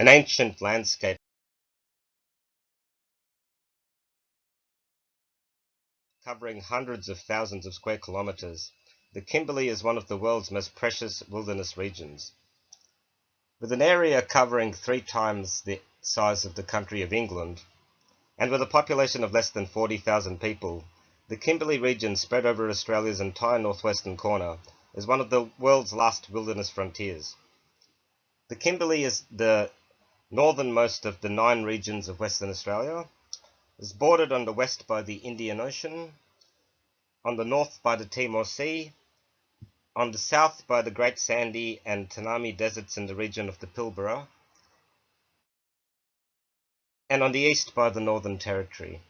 An ancient landscape covering hundreds of thousands of square kilometers, the Kimberley is one of the world's most precious wilderness regions. With an area covering 3 times the size of the country of England, and with a population of less than 40,000 people, the Kimberley region, spread over Australia's entire northwestern corner, is one of the world's last wilderness frontiers. The Kimberley is the northernmost of the 9 regions of Western Australia. It is bordered on the west by the Indian Ocean, on the north by the Timor Sea, on the south by the Great Sandy and Tanami deserts in the region of the Pilbara, and on the east by the Northern Territory.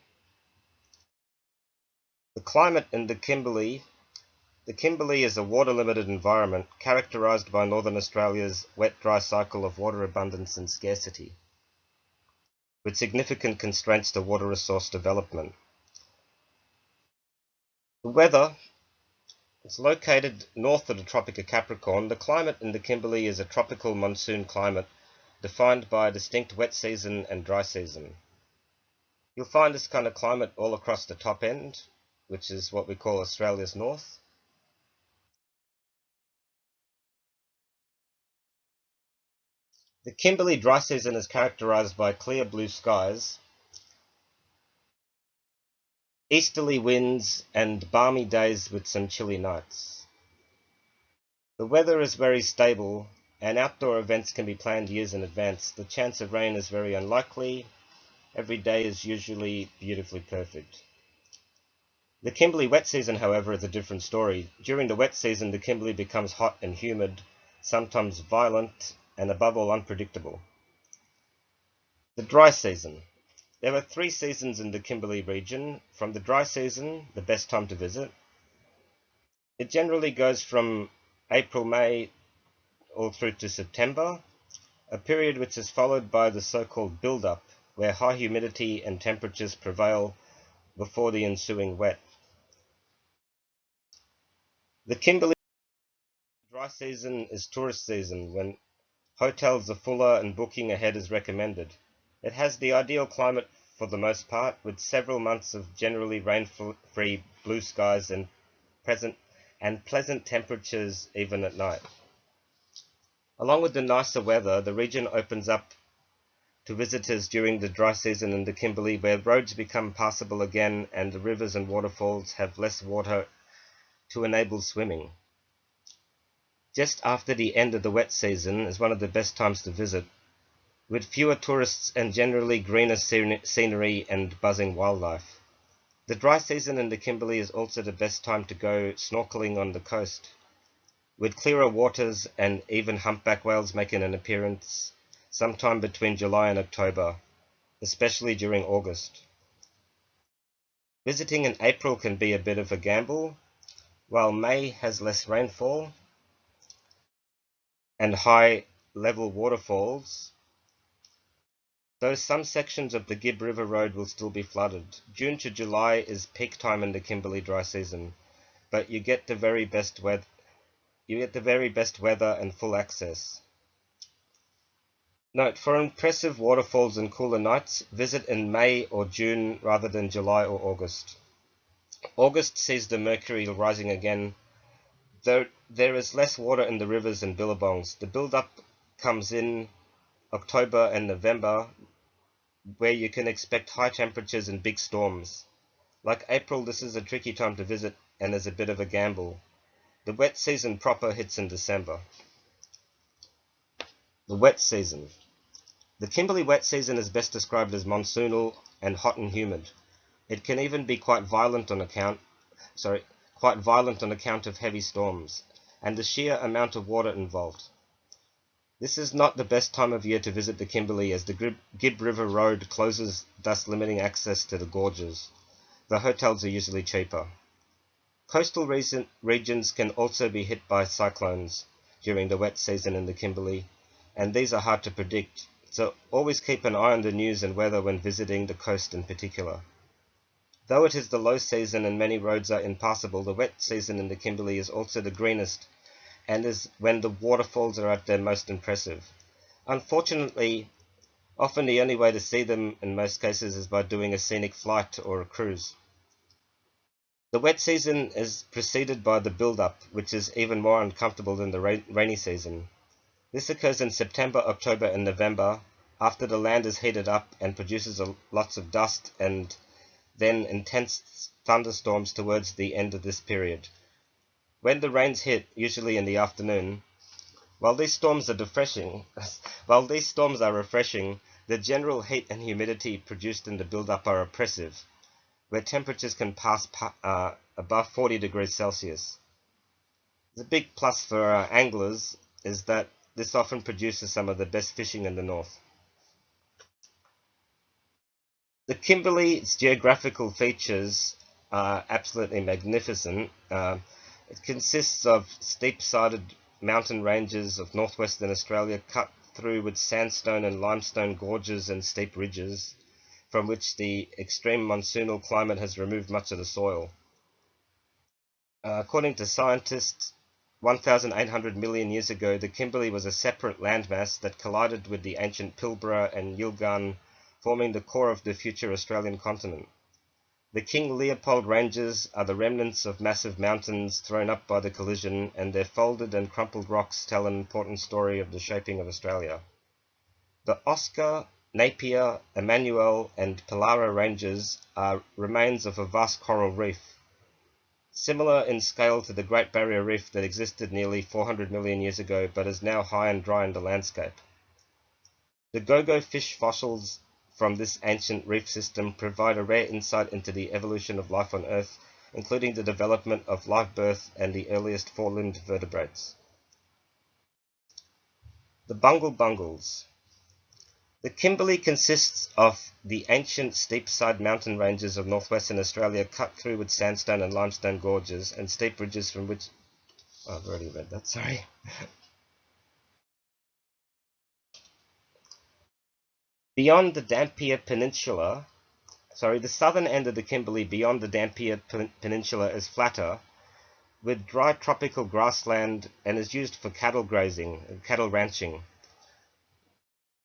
The climate in the Kimberley is a water-limited environment characterised by Northern Australia's wet-dry cycle of water abundance and scarcity, with significant constraints to water resource development. The weather is located north of the Tropic of Capricorn. The climate in the Kimberley is a tropical monsoon climate defined by a distinct wet season and dry season. You'll find this kind of climate all across the top end, which is what we call Australia's north. The Kimberley dry season is characterised by clear blue skies, easterly winds, and balmy days with some chilly nights. The weather is very stable, and outdoor events can be planned years in advance. The chance of rain is very unlikely. Every day is usually beautifully perfect. The Kimberley wet season, however, is a different story. During the wet season, the Kimberley becomes hot and humid, sometimes violent, and above all unpredictable. The dry season. There are 3 seasons in the Kimberley region. From the dry season, the best time to visit, it generally goes from April, May, all through to September, a period which is followed by the so-called build-up, where high humidity and temperatures prevail before the ensuing wet. The Kimberley dry season is tourist season, when hotels are fuller and booking ahead is recommended. It has the ideal climate for the most part, with several months of generally rain-free blue skies and pleasant temperatures even at night. Along with the nicer weather, the region opens up to visitors during the dry season in the Kimberley, where roads become passable again and the rivers and waterfalls have less water to enable swimming. Just after the end of the wet season is one of the best times to visit, with fewer tourists and generally greener scenery and buzzing wildlife. The dry season in the Kimberley is also the best time to go snorkeling on the coast, with clearer waters and even humpback whales making an appearance sometime between July and October, especially during August. Visiting in April can be a bit of a gamble, while May has less rainfall and high-level waterfalls, though some sections of the Gibb River Road will still be flooded. June to July is peak time in the Kimberley dry season, but you get the very best weather and full access. Note, for impressive waterfalls and cooler nights, visit in May or June rather than July or August. August sees the mercury rising again, though there is less water in the rivers and billabongs. The build-up comes in October and November, where you can expect high temperatures and big storms. Like April, this is a tricky time to visit and is a bit of a gamble. The wet season proper hits in December. The wet season. The Kimberley wet season is best described as monsoonal and hot and humid. It can even be quite violent on account of heavy storms and the sheer amount of water involved. This is not the best time of year to visit the Kimberley, as the Gibb River Road closes, thus limiting access to the gorges. The hotels are usually cheaper. Coastal regions can also be hit by cyclones during the wet season in the Kimberley, and these are hard to predict, so always keep an eye on the news and weather when visiting the coast in particular. Though it is the low season and many roads are impassable, the wet season in the Kimberley is also the greenest, and is when the waterfalls are at their most impressive. Unfortunately, Often the only way to see them in most cases is by doing a scenic flight or a cruise. The wet season is preceded by the build-up, which is even more uncomfortable than the rainy season. This occurs in September, October, and November, after the land is heated up and produces lots of dust, and then intense thunderstorms towards the end of this period. When the rains hit, usually in the afternoon, while these storms are refreshing, the general heat and humidity produced in the build-up are oppressive, where temperatures can pass above 40 degrees Celsius. The big plus for anglers is that this often produces some of the best fishing in the north. The Kimberley's geographical features are absolutely magnificent. It consists of steep-sided mountain ranges of northwestern Australia cut through with sandstone and limestone gorges and steep ridges, from which the extreme monsoonal climate has removed much of the soil. According to scientists, 1,800 million years ago, the Kimberley was a separate landmass that collided with the ancient Pilbara and Yilgarn, forming the core of the future Australian continent. The King Leopold Ranges are the remnants of massive mountains thrown up by the collision, and their folded and crumpled rocks tell an important story of the shaping of Australia. The Oscar, Napier, Emmanuel, and Pillara Ranges are remains of a vast coral reef, similar in scale to the Great Barrier Reef that existed nearly 400 million years ago but is now high and dry in the landscape. The go-go fish fossils from this ancient reef system provide a rare insight into the evolution of life on Earth, including the development of live birth and the earliest four-limbed vertebrates. The Bungle Bungles. The Kimberley consists of the ancient steep-side mountain ranges of northwestern Australia cut through with sandstone and limestone gorges and steep ridges from which... Oh, I've already read that, sorry. Beyond the Dampier Peninsula, the southern end of the Kimberley beyond the Dampier Peninsula is flatter, with dry tropical grassland, and is used for cattle grazing and cattle ranching.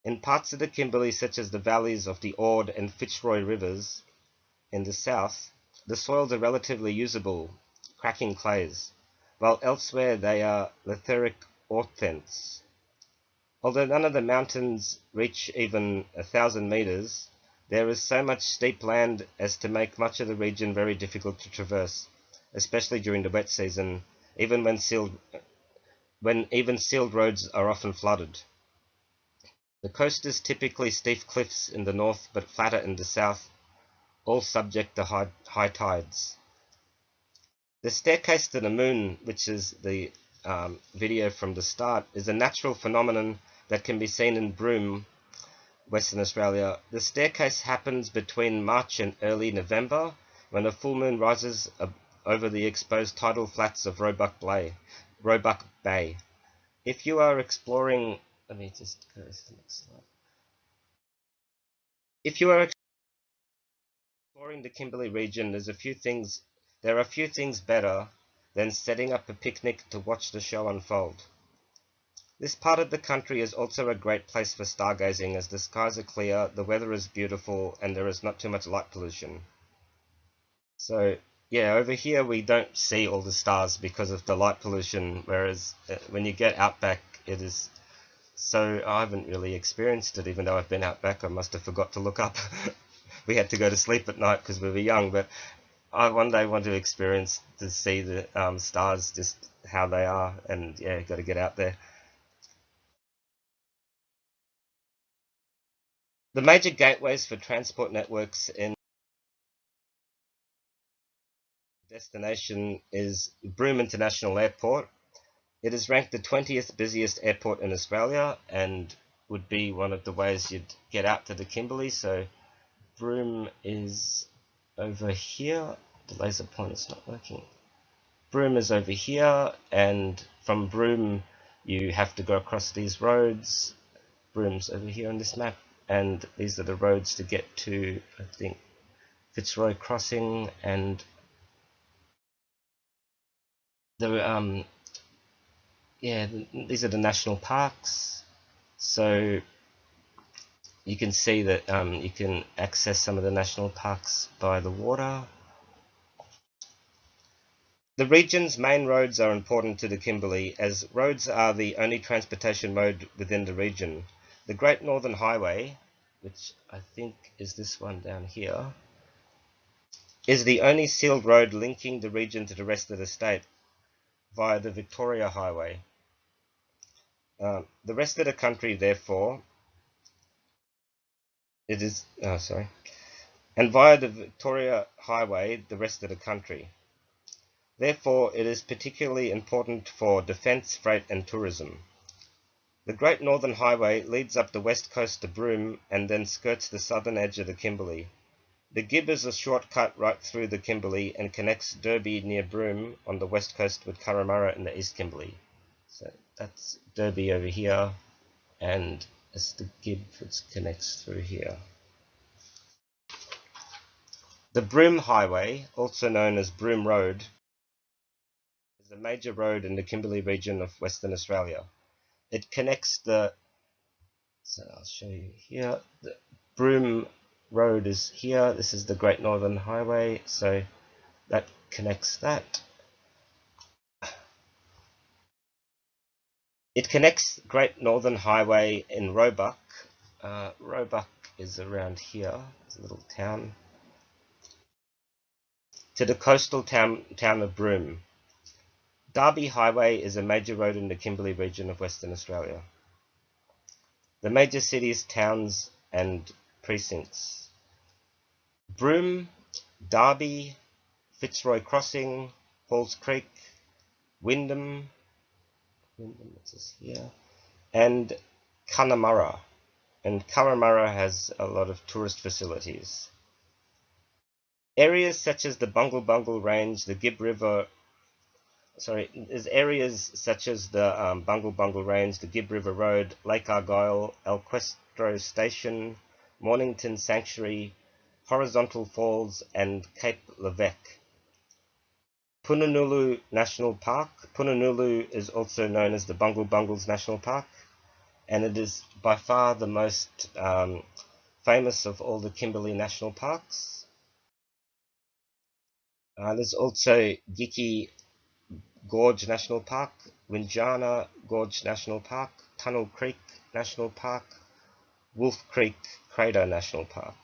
In parts of the Kimberley, such as the valleys of the Ord and Fitzroy rivers in the south, the soils are relatively usable, cracking clays, while elsewhere they are lithuric orthents. Although none of the mountains reach even 1,000 meters, there is so much steep land as to make much of the region very difficult to traverse, especially during the wet season, even when even sealed roads are often flooded. The coast is typically steep cliffs in the north but flatter in the south, all subject to high tides. The staircase to the moon, which is the video from the start, is a natural phenomenon that can be seen in Broome, Western Australia. The staircase happens between March and early November, when a full moon rises over the exposed tidal flats of Roebuck Bay. If you are exploring... Let me just go to the next slide. If you are exploring the Kimberley region, there are a few things better than setting up a picnic to watch the show unfold. This part of the country is also a great place for stargazing, as the skies are clear, the weather is beautiful, and there is not too much light pollution. So, yeah, over here we don't see all the stars because of the light pollution, whereas when you get out back, it is... So I haven't really experienced it, even though I've been out back. I must have forgot to look up. We had to go to sleep at night because we were young, but I one day want to experience to see the stars, just how they are, and yeah, got to get out there. The major gateways for transport networks in destination is Broome International Airport. It is ranked the 20th busiest airport in Australia and would be one of the ways you'd get out to the Kimberley. So Broome is over here. The laser pointer's not working. Broome is over here, and from Broome you have to go across these roads. Broome's over here on this map, and these are the roads to get to, I think, Fitzroy Crossing, and the these are the national parks. So you can see that you can access some of the national parks by the water. The region's main roads are important to the Kimberley, as roads are the only transportation mode within the region. The Great Northern Highway, which I think is this one down here, is the only sealed road linking the region to the rest of the state via the Victoria Highway. The rest of the country, therefore, it is, and via the Victoria Highway, the rest of the country. Therefore, it is particularly important for defence, freight and tourism. The Great Northern Highway leads up the west coast to Broome and then skirts the southern edge of the Kimberley. The Gib is a shortcut right through the Kimberley and connects Derby near Broome on the west coast with Kurramurra in the East Kimberley. So that's Derby over here, and it's the Gib which connects through here. The Broome Highway, also known as Broome Road, is a major road in the Kimberley region of Western Australia. It connects so I'll show you here, the Broome Road is here, this is the Great Northern Highway, so that connects that. It connects Great Northern Highway in Roebuck. Roebuck is around here, it's a little town, to the coastal town of Broome. Derby Highway is a major road in the Kimberley region of Western Australia. The major cities, towns and precincts: Broome, Derby, Fitzroy Crossing, Halls Creek, Wyndham, which is here, and Kununurra. And Kurramurra has a lot of tourist facilities. Areas such as the Bungle Bungle Range, the Gib River, there's areas such as the Bungle Bungle Range, the Gib River Road, Lake Argyle, Alquestro Station, Mornington Sanctuary, Horizontal Falls, and Cape Levesque. Pununulu National Park. Pununulu is also known as the Bungle Bungles National Park, and it is by far the most famous of all the Kimberley National Parks. There's also Giki Gorge National Park, Winjana Gorge National Park, Tunnel Creek National Park, Wolf Creek Crater National Park.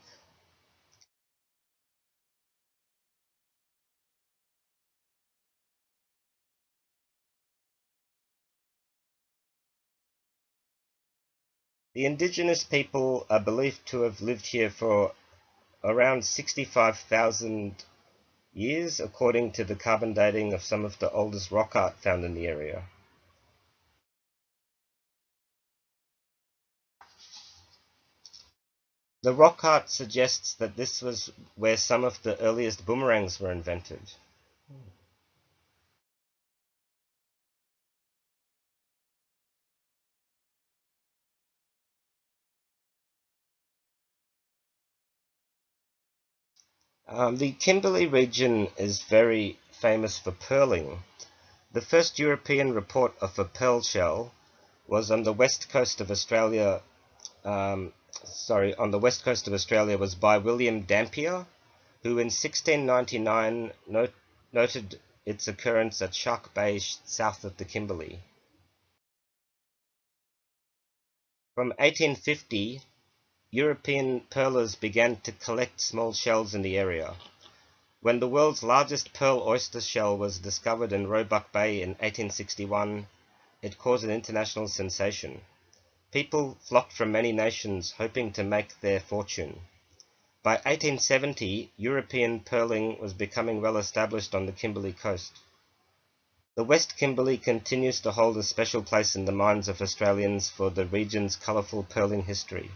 The indigenous people are believed to have lived here for around 65,000 years, according to the carbon dating of some of the oldest rock art found in the area. The rock art suggests that this was where some of the earliest boomerangs were invented. The Kimberley region is very famous for pearling. The first European report of a pearl shell was on the west coast of Australia. On the west coast of Australia was by William Dampier, who in 1699 noted its occurrence at Shark Bay south of the Kimberley. From 1850, European pearlers began to collect small shells in the area. When the world's largest pearl oyster shell was discovered in Roebuck Bay in 1861, it caused an international sensation. People flocked from many nations hoping to make their fortune. By 1870, European pearling was becoming well established on the Kimberley coast. The West Kimberley continues to hold a special place in the minds of Australians for the region's colourful pearling history.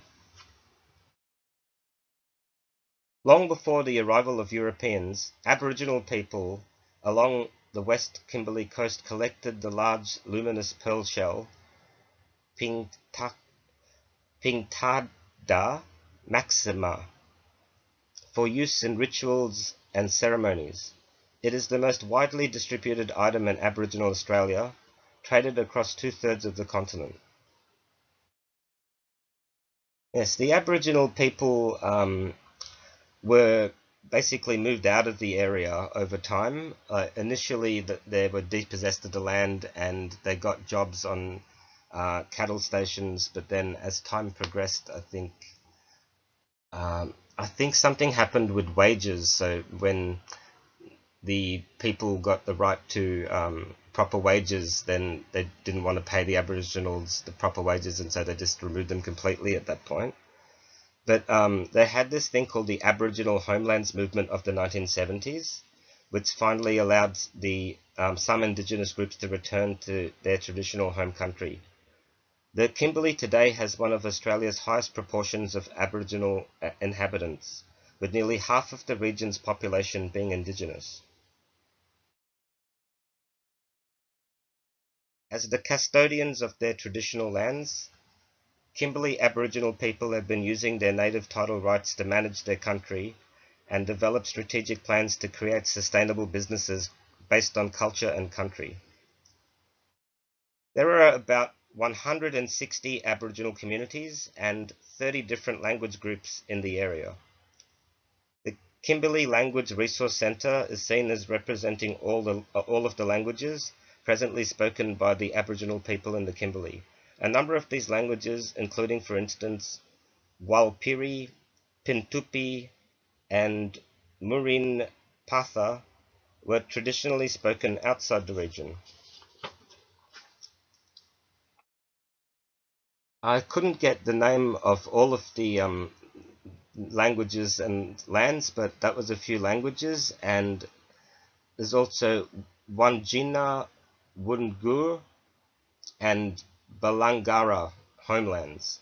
Long before the arrival of Europeans, Aboriginal people along the West Kimberley coast collected the large luminous pearl shell, Pinctada maxima, for use in rituals and ceremonies. It is the most widely distributed item in Aboriginal Australia, traded across 2/3 of the continent. Yes, the Aboriginal people were basically moved out of the area over time. Initially, they were dispossessed of the land and they got jobs on cattle stations, but then as time progressed, I think something happened with wages. So when the people got the right to proper wages, then they didn't want to pay the Aboriginals the proper wages, and so they just removed them completely at that point. But they had this thing called the Aboriginal Homelands Movement of the 1970s, which finally allowed the some Indigenous groups to return to their traditional home country. The Kimberley today has one of Australia's highest proportions of Aboriginal inhabitants, with nearly half of the region's population being Indigenous. As the custodians of their traditional lands, Kimberley Aboriginal people have been using their native title rights to manage their country and develop strategic plans to create sustainable businesses based on culture and country. There are about 160 Aboriginal communities and 30 different language groups in the area. The Kimberley Language Resource Centre is seen as representing all of the languages presently spoken by the Aboriginal people in the Kimberley. A number of these languages, including, for instance, Walpiri, Pintupi, and Murin Patha, were traditionally spoken outside the region. I couldn't get the name of all of the languages and lands, but that was a few languages, and there's also Wanjina, Wungur, and Balangara homelands.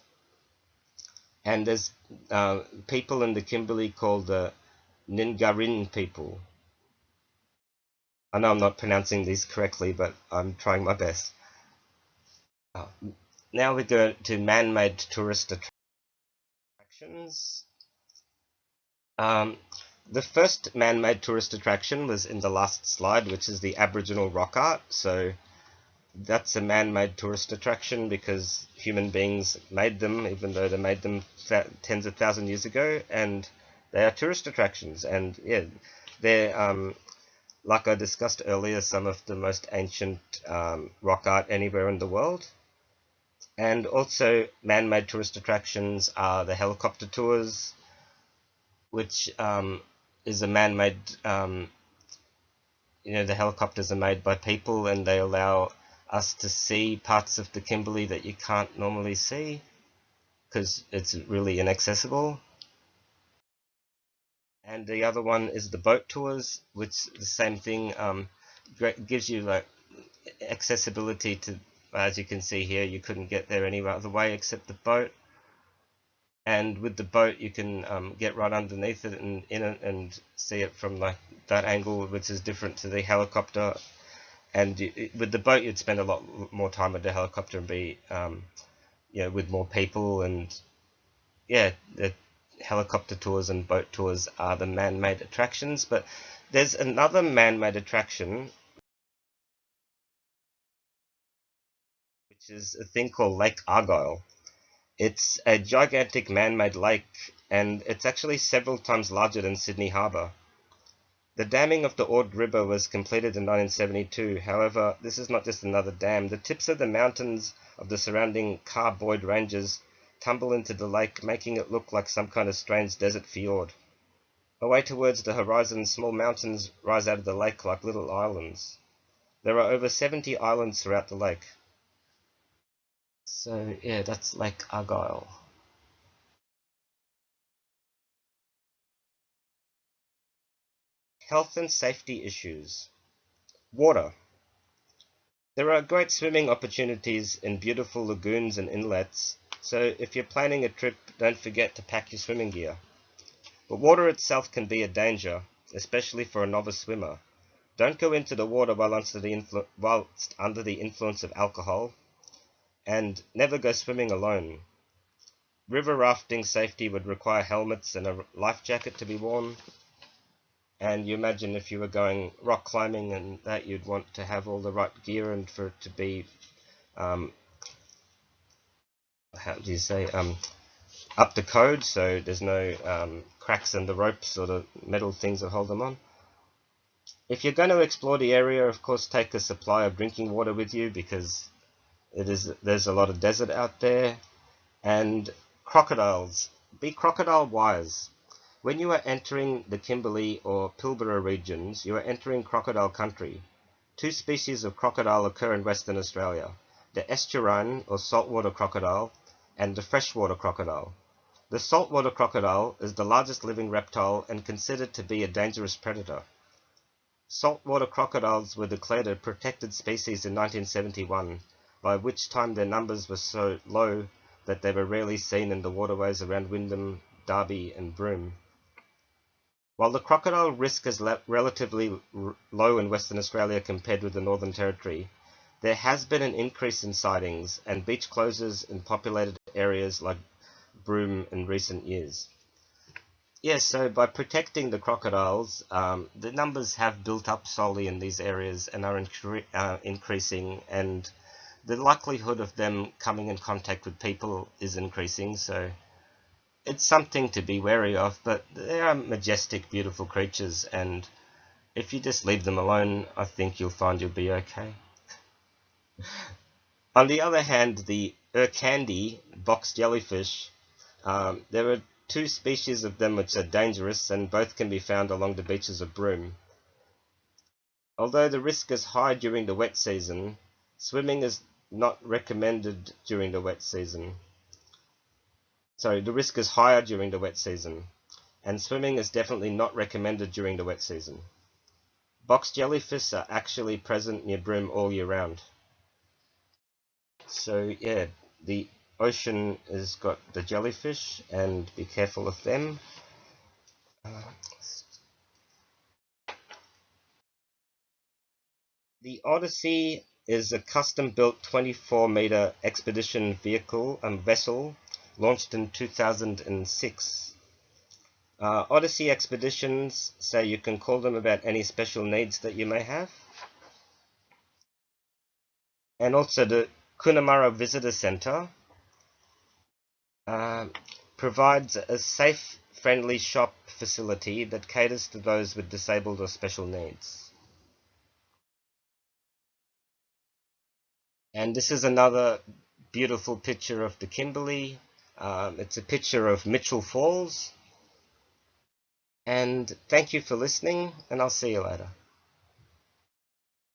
And there's people in the Kimberley called the Ningarin people. I know I'm not pronouncing these correctly, but I'm trying my best. Uh, Now we go to man-made tourist attractions. Um, the first man-made tourist attraction was in the last slide, which is the Aboriginal rock art. So that's a man-made tourist attraction because human beings made them, even though they made them tens of thousands of years ago, and they are tourist attractions. And yeah, they're like I discussed earlier, some of the most ancient rock art anywhere in the world. And also, man-made tourist attractions are the helicopter tours, which is a man-made. The helicopters are made by people, and they allow us to see parts of the Kimberley that you can't normally see because it's really inaccessible. And the other one is the boat tours, which the same thing gives you like accessibility to. As you can see here, you couldn't get there any other way except the boat. And with the boat, you can get right underneath it and in it and see it from like that angle, which is different to the helicopter. And with the boat, you'd spend a lot more time with the helicopter and be, with more people. And yeah, the helicopter tours and boat tours are the man-made attractions. But there's another man-made attraction, which is a thing called Lake Argyle. It's a gigantic man-made lake, and it's actually several times larger than Sydney Harbour. The damming of the Ord River was completed in 1972. However, this is not just another dam. The tips of the mountains of the surrounding Carboyd Ranges tumble into the lake, making it look like some kind of strange desert fjord. Away towards the horizon, small mountains rise out of the lake like little islands. There are over 70 islands throughout the lake. So, yeah, that's Lake Argyle. Health and safety issues. Water. There are great swimming opportunities in beautiful lagoons and inlets, so if you're planning a trip, don't forget to pack your swimming gear. But water itself can be a danger, especially for a novice swimmer. Don't go into the water whilst under the influence of alcohol, and never go swimming alone. River rafting safety would require helmets and a life jacket to be worn, and you imagine if you were going rock climbing and that, you'd want to have all the right gear and for it to be, how do you say, up to code, so there's no cracks in the ropes or the metal things that hold them on. If you're going to explore the area, of course, take a supply of drinking water with you, because there's a lot of desert out there. And crocodiles. Be crocodile wise. When you are entering the Kimberley or Pilbara regions, you are entering crocodile country. Two species of crocodile occur in Western Australia: the estuarine or saltwater crocodile and the freshwater crocodile. The saltwater crocodile is the largest living reptile and considered to be a dangerous predator. Saltwater crocodiles were declared a protected species in 1971, by which time their numbers were so low that they were rarely seen in the waterways around Wyndham, Derby and Broome. While the crocodile risk is relatively low in Western Australia compared with the Northern Territory, there has been an increase in sightings and beach closures in populated areas like Broome in recent years. Yes, so by protecting the crocodiles, the numbers have built up slowly in these areas and are increasing, and the likelihood of them coming in contact with people is increasing, so it's something to be wary of, but they are majestic, beautiful creatures, and if you just leave them alone, I think you'll find you'll be okay. On the other hand, the Urcandi box jellyfish, there are two species of them which are dangerous, and both can be found along the beaches of Broome. Although the risk is high during the wet season, swimming is not recommended during the wet season. Sorry, the risk is higher during the wet season, and swimming is definitely not recommended during the wet season. Box jellyfish are actually present near Broome all year round. So yeah, the ocean has got the jellyfish, and be careful of them. The Odyssey is a custom-built 24-meter expedition vessel launched in 2006. Odyssey expeditions, so you can call them about any special needs that you may have. And also the Coonamarra Visitor Centre uh, provides a safe, friendly shop facility that caters to those with disabled or special needs. And this is another beautiful picture of the Kimberley. It's a picture of Mitchell Falls. And thank you for listening, and I'll see you later.